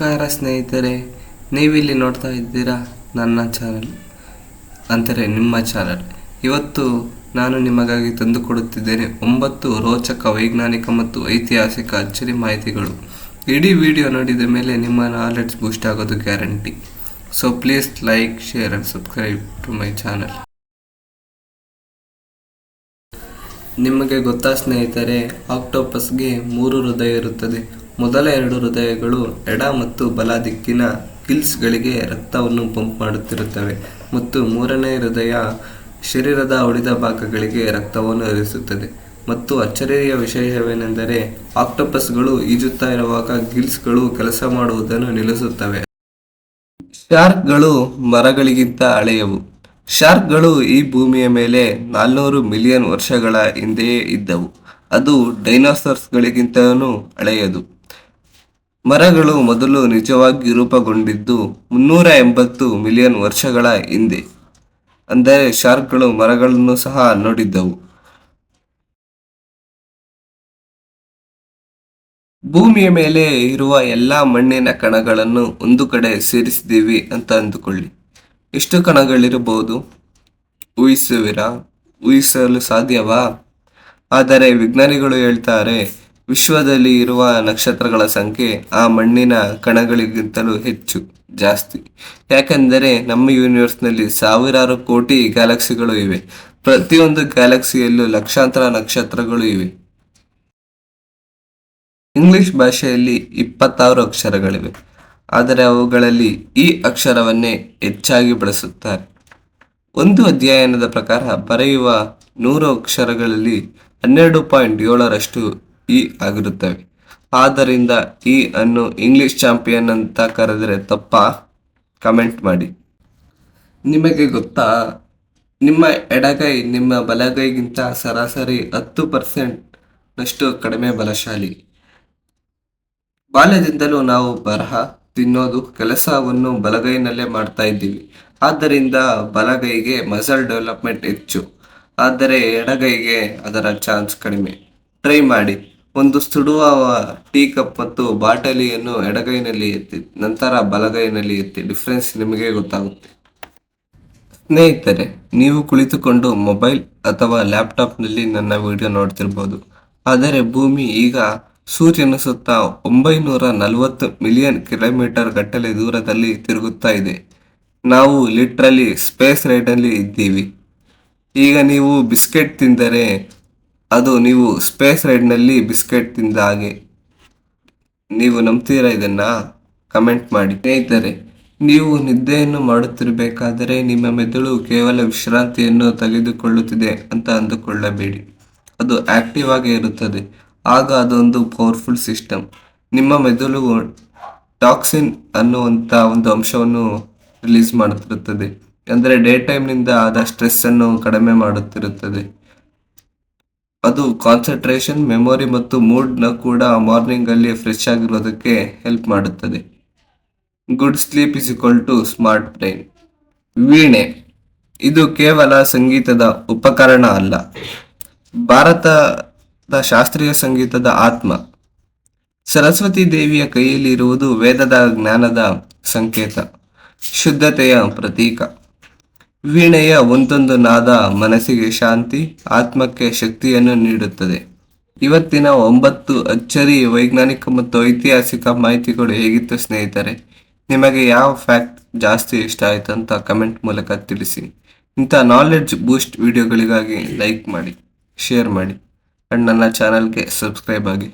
ನಮಸ್ಕಾರ ಸ್ನೇಹಿತರೆ, ನೀವಿಲ್ಲಿ ನೋಡ್ತಾ ಇದ್ದೀರಾ ನನ್ನ ಚಾನಲ್ ಅಂದರೆ ನಿಮ್ಮ ಚಾನಲ್. ಇವತ್ತು ನಾನು ನಿಮಗಾಗಿ ತಂದುಕೊಡುತ್ತಿದ್ದೇನೆ 9 ರೋಚಕ ವೈಜ್ಞಾನಿಕ ಮತ್ತು ಐತಿಹಾಸಿಕ ಅಚ್ಚರಿ ಮಾಹಿತಿಗಳು. ಇಡೀ ವಿಡಿಯೋ ನೋಡಿದ ಮೇಲೆ ನಿಮ್ಮ ನಾಲೆಡ್ಜ್ ಬೂಸ್ಟ್ ಆಗೋದು guarantee. So please like, share and subscribe to my channel. ನಿಮಗೆ ಗೊತ್ತಾ ಸ್ನೇಹಿತರೆ, ಆಕ್ಟೋಪಸ್ಗೆ 3 ಹೃದಯ ಇರುತ್ತದೆ. ಮೊದಲ 2 ಹೃದಯಗಳು ಎಡ ಮತ್ತು ಬಲ ದಿಕ್ಕಿನ ಗಿಲ್ಸ್ಗಳಿಗೆ ರಕ್ತವನ್ನು ಪಂಪ್ ಮಾಡುತ್ತಿರುತ್ತವೆ ಮತ್ತು ಮೂರನೇ ಹೃದಯ ಶರೀರದ ಉಳಿದ ಭಾಗಗಳಿಗೆ ರಕ್ತವನ್ನು ಹರಿಸುತ್ತದೆ. ಮತ್ತು ಅಚ್ಚರಿಯ ವಿಷಯವೇನೆಂದರೆ, ಆಕ್ಟೋಪಸ್ಗಳು ಈಜುತ್ತಾ ಇರುವಾಗ ಗಿಲ್ಸ್ಗಳು ಕೆಲಸ ಮಾಡುವುದನ್ನು ನಿಲ್ಲಿಸುತ್ತವೆ. ಶಾರ್ಕ್ಗಳು ಮರಗಳಿಗಿಂತ ಹಳೆಯವು. ಶಾರ್ಕ್ಗಳು ಈ ಭೂಮಿಯ ಮೇಲೆ 400 ಮಿಲಿಯನ್ ವರ್ಷಗಳ ಹಿಂದೆಯೇ ಇದ್ದವು. ಅದು ಡೈನೋಸಾರ್ಸ್ಗಳಿಗಿಂತಲೂ ಹಳೆಯದು. ಮರಗಳು ಮೊದಲು ನಿಜವಾಗಿ ರೂಪುಗೊಂಡಿದ್ದು 380 ಮಿಲಿಯನ್ ವರ್ಷಗಳ ಹಿಂದೆ. ಅಂದರೆ ಶಾರ್ಕ್ಗಳು ಮರಗಳನ್ನು ಸಹ ನೋಡಿದ್ದವು. ಭೂಮಿಯ ಮೇಲೆ ಇರುವ ಎಲ್ಲ ಮಣ್ಣಿನ ಕಣಗಳನ್ನು ಒಂದು ಕಡೆ ಸೇರಿಸಿದ್ದೀವಿ ಅಂತ ಅಂದುಕೊಳ್ಳಿ. ಎಷ್ಟು ಕಣಗಳಿರಬಹುದು? ಊಹಿಸಲು ಸಾಧ್ಯವಾ? ಆದರೆ ವಿಜ್ಞಾನಿಗಳು ಹೇಳ್ತಾರೆ, ವಿಶ್ವದಲ್ಲಿ ಇರುವ ನಕ್ಷತ್ರಗಳ ಸಂಖ್ಯೆ ಆ ಮಣ್ಣಿನ ಕಣಗಳಿಗಿಂತಲೂ ಜಾಸ್ತಿ. ಯಾಕೆಂದರೆ ನಮ್ಮ ಯೂನಿವರ್ಸ್ನಲ್ಲಿ ಸಾವಿರಾರು ಕೋಟಿ ಗ್ಯಾಲಕ್ಸಿಗಳು ಇವೆ. ಪ್ರತಿಯೊಂದು ಗ್ಯಾಲಕ್ಸಿಯಲ್ಲೂ ಲಕ್ಷಾಂತರ ನಕ್ಷತ್ರಗಳು ಇವೆ. ಇಂಗ್ಲಿಷ್ ಭಾಷೆಯಲ್ಲಿ 26 ಅಕ್ಷರಗಳಿವೆ, ಆದರೆ ಅವುಗಳಲ್ಲಿ ಈ ಅಕ್ಷರವನ್ನೇ ಹೆಚ್ಚಾಗಿ ಬಳಸುತ್ತಾರೆ. ಒಂದು ಅಧ್ಯಯನದ ಪ್ರಕಾರ ಬರೆಯುವ 100 ಅಕ್ಷರಗಳಲ್ಲಿ 12.7ರಷ್ಟು ಇ ಆಗಿರುತ್ತವೆ. ಆದ್ದರಿಂದ ಇ ಅನ್ನು ಇಂಗ್ಲಿಷ್ ಚಾಂಪಿಯನ್ ಅಂತ ಕರೆದರೆ ತಪ್ಪಾ? ಕಮೆಂಟ್ ಮಾಡಿ. ನಿಮಗೆ ಗೊತ್ತಾ, ನಿಮ್ಮ ಎಡಗೈ ನಿಮ್ಮ ಬಲಗೈಗಿಂತ ಸರಾಸರಿ 10% ನಷ್ಟು ಕಡಿಮೆ ಬಲಶಾಲಿ. ಬಾಲ್ಯದಿಂದಲೂ ನಾವು ಬರಹ, ತಿನ್ನೋದು ಕೆಲಸವನ್ನು ಬಲಗೈನಲ್ಲೇ ಮಾಡ್ತಾ ಇದ್ದೀವಿ. ಆದ್ದರಿಂದ ಬಲಗೈಗೆ ಮಸಲ್ ಡೆವಲಪ್ಮೆಂಟ್ ಹೆಚ್ಚು, ಆದರೆ ಎಡಗೈಗೆ ಅದರ ಚಾನ್ಸ್ ಕಡಿಮೆ. ಟ್ರೈ ಮಾಡಿ. ಒಂದು ಸುಡುವ ಟೀ ಕಪ್ ಮತ್ತು ಬಾಟಲಿಯನ್ನು ಎಡಗೈನಲ್ಲಿ ಎತ್ತಿ, ನಂತರ ಬಲಗೈನಲ್ಲಿ ಎತ್ತಿ. ಡಿಫ್ರೆನ್ಸ್ ನಿಮಗೆ ಗೊತ್ತಾಗುತ್ತೆ. ಸ್ನೇಹಿತರೆ, ನೀವು ಕುಳಿತುಕೊಂಡು ಮೊಬೈಲ್ ಅಥವಾ ಲ್ಯಾಪ್ಟಾಪ್ನಲ್ಲಿ ನನ್ನ ವಿಡಿಯೋ ನೋಡ್ತಿರ್ಬೋದು. ಆದರೆ ಭೂಮಿ ಈಗ ಸೂರ್ಯನ ಸುತ್ತ 940 ಮಿಲಿಯನ್ ಕಿಲೋಮೀಟರ್ ಗಟ್ಟಲೆ ದೂರದಲ್ಲಿ ತಿರುಗುತ್ತಾ ಇದೆ. ನಾವು ಲಿಟ್ರಲಿ ಸ್ಪೇಸ್ ರೈಡ್ನಲ್ಲಿ ಇದ್ದೀವಿ. ಈಗ ನೀವು ಬಿಸ್ಕೆಟ್ ತಿಂದರೆ ಅದು ನೀವು ಸ್ಪೇಸ್ ರೈಡ್ನಲ್ಲಿ ಬಿಸ್ಕೆಟ್ ತಿಂದ ಹಾಗೆ. ನೀವು ನಂಬ್ತೀರಾ ಇದನ್ನ? ಕಮೆಂಟ್ ಮಾಡಿ. ಸ್ನೇಹಿತರೆ, ನೀವು ನಿದ್ದೆಯನ್ನು ಮಾಡುತ್ತಿರಬೇಕಾದರೆ ನಿಮ್ಮ ಮೆದುಳು ಕೇವಲ ವಿಶ್ರಾಂತಿಯನ್ನು ತೆಗೆದುಕೊಳ್ಳುತ್ತಿದೆ ಅಂತ ಅಂದುಕೊಳ್ಳಬೇಡಿ. ಅದು ಆಕ್ಟಿವ್ ಆಗೇ ಇರುತ್ತದೆ. ಆಗ ಅದೊಂದು ಪವರ್ಫುಲ್ ಸಿಸ್ಟಮ್. ನಿಮ್ಮ ಮೆದುಳು ಟಾಕ್ಸಿನ್ ಅನ್ನುವಂಥ ಒಂದು ಅಂಶವನ್ನು ರಿಲೀಸ್ ಮಾಡುತ್ತಿರುತ್ತದೆ. ಅಂದರೆ ಡೇ ಟೈಮ್ನಿಂದ ಆದ ಸ್ಟ್ರೆಸ್ಸನ್ನು ಕಡಿಮೆ ಮಾಡುತ್ತಿರುತ್ತದೆ. ಅದು ಕಾನ್ಸಂಟ್ರೇಷನ್, ಮೆಮೊರಿ ಮತ್ತು ಮೂಡ್ನ ಕೂಡ ಮಾರ್ನಿಂಗಲ್ಲಿ ಫ್ರೆಶ್ ಆಗಿರೋದಕ್ಕೆ ಹೆಲ್ಪ್ ಮಾಡುತ್ತದೆ. Good sleep is equal to smart brain. ವೀಣೆ ಇದು ಕೇವಲ ಸಂಗೀತದ ಉಪಕರಣ ಅಲ್ಲ, ಭಾರತದ ಶಾಸ್ತ್ರೀಯ ಸಂಗೀತದ ಆತ್ಮ. ಸರಸ್ವತಿ ದೇವಿಯ ಕೈಯಲ್ಲಿ ಇರುವುದು ವೇದದ ಜ್ಞಾನದ ಸಂಕೇತ, ಶುದ್ಧತೆಯ ಪ್ರತೀಕ. ವೀಣೆಯ ಒಂದೊಂದು ನಾದ ಮನಸ್ಸಿಗೆ ಶಾಂತಿ, ಆತ್ಮಕ್ಕೆ ಶಕ್ತಿಯನ್ನು ನೀಡುತ್ತದೆ. ಇವತ್ತಿನ 9 ಅಚ್ಚರಿ ವೈಜ್ಞಾನಿಕ ಮತ್ತು ಐತಿಹಾಸಿಕ ಮಾಹಿತಿಗಳು ಹೇಗಿತ್ತು ಸ್ನೇಹಿತರೆ? ನಿಮಗೆ ಯಾವ ಫ್ಯಾಕ್ಟ್ ಜಾಸ್ತಿ ಇಷ್ಟ ಆಯಿತು ಅಂತ ಕಮೆಂಟ್ ಮೂಲಕ ತಿಳಿಸಿ. ಇಂಥ ನಾಲೆಡ್ಜ್ ಬೂಸ್ಟ್ ವಿಡಿಯೋಗಳಿಗಾಗಿ ಲೈಕ್ ಮಾಡಿ, ಶೇರ್ ಮಾಡಿ, ಆ್ಯಂಡ್ ನನ್ನ ಚಾನಲ್ಗೆ ಸಬ್ಸ್ಕ್ರೈಬ್ ಆಗಿ.